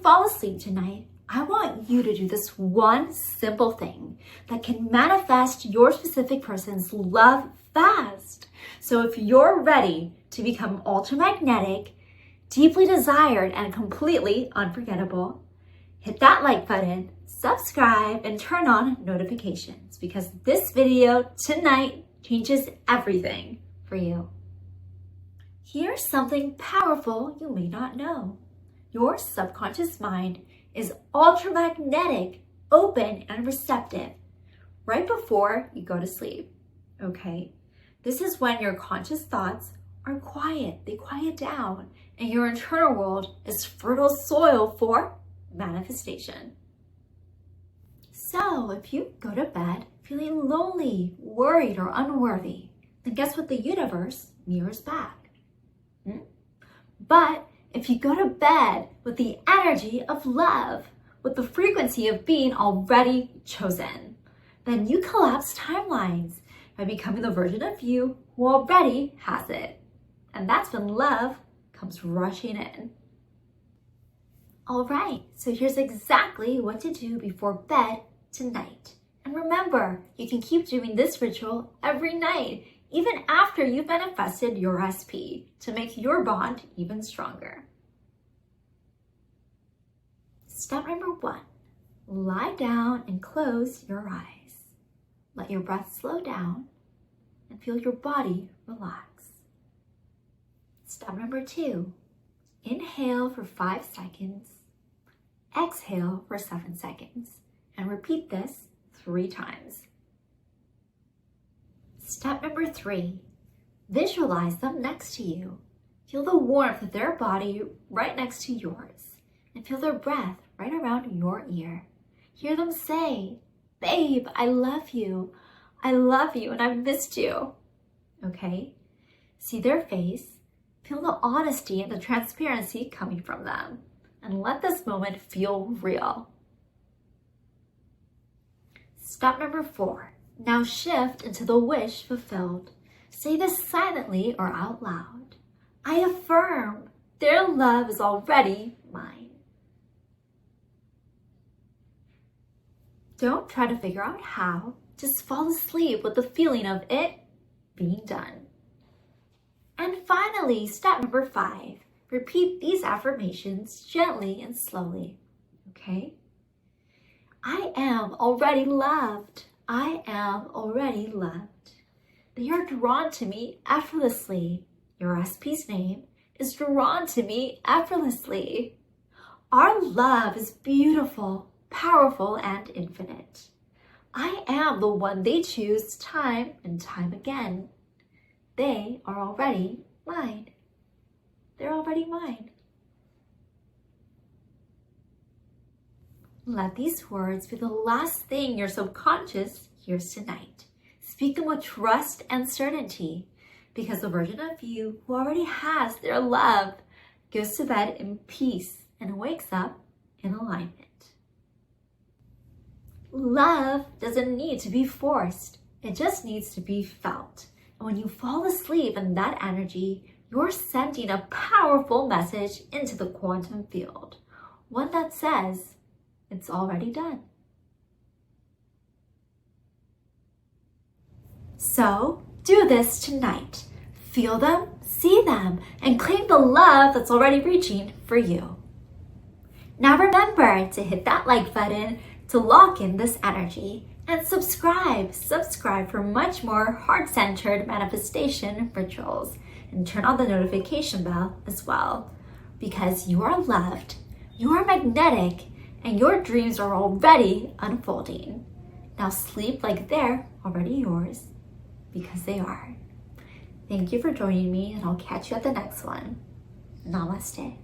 fall asleep tonight, I want you to do this one simple thing that can manifest your specific person's love fast. So if you're ready to become ultramagnetic, deeply desired, and completely unforgettable, hit that like button, subscribe, and turn on notifications because this video tonight changes everything for you. Here's something powerful you may not know. Your subconscious mind is ultramagnetic, open, and receptive right before you go to sleep, okay? This is when your conscious thoughts are quiet, they quiet down, and your internal world is fertile soil for manifestation. So if you go to bed feeling lonely, worried, or unworthy, then guess what the universe mirrors back? But if you go to bed with the energy of love, with the frequency of being already chosen, then you collapse timelines by becoming the version of you who already has it. And that's when love comes rushing in. All right, so here's exactly what to do before bed tonight. And remember, you can keep doing this ritual every night, even after you've manifested your SP, to make your bond even stronger. Step number 1, lie down and close your eyes. Let your breath slow down and feel your body relax. Step number 2, inhale for 5 seconds, exhale for 7 seconds, and repeat this 3 times. Step number 3, visualize them next to you. Feel the warmth of their body right next to yours and feel their breath right around your ear. Hear them say, "Babe, I love you and I've missed you." Okay? See their face, feel the honesty and the transparency coming from them, and let this moment feel real. Step number 4, now shift into the wish fulfilled. Say this silently or out loud. I affirm their love is already mine. Don't try to figure out how, just fall asleep with the feeling of it being done. And finally, step number 5, repeat these affirmations gently and slowly, okay? I am already loved. I am already loved. They are drawn to me effortlessly. Your SP's name is drawn to me effortlessly. Our love is beautiful, powerful, and infinite. I am the one they choose time and time again. They are already mine. They're already mine. Let these words be the last thing your subconscious hears tonight. Speak them with trust and certainty, because the version of you who already has their love goes to bed in peace and wakes up in alignment. Love doesn't need to be forced. It just needs to be felt. And when you fall asleep in that energy, you're sending a powerful message into the quantum field. One that says, it's already done. So, do this tonight. Feel them, see them, and claim the love that's already reaching for you. Now remember to hit that like button to lock in this energy, and subscribe for much more heart-centered manifestation rituals, and turn on the notification bell as well, because you are loved, you are magnetic, and your dreams are already unfolding. Now sleep like they're already yours, because they are. Thank you for joining me, and I'll catch you at the next one. Namaste.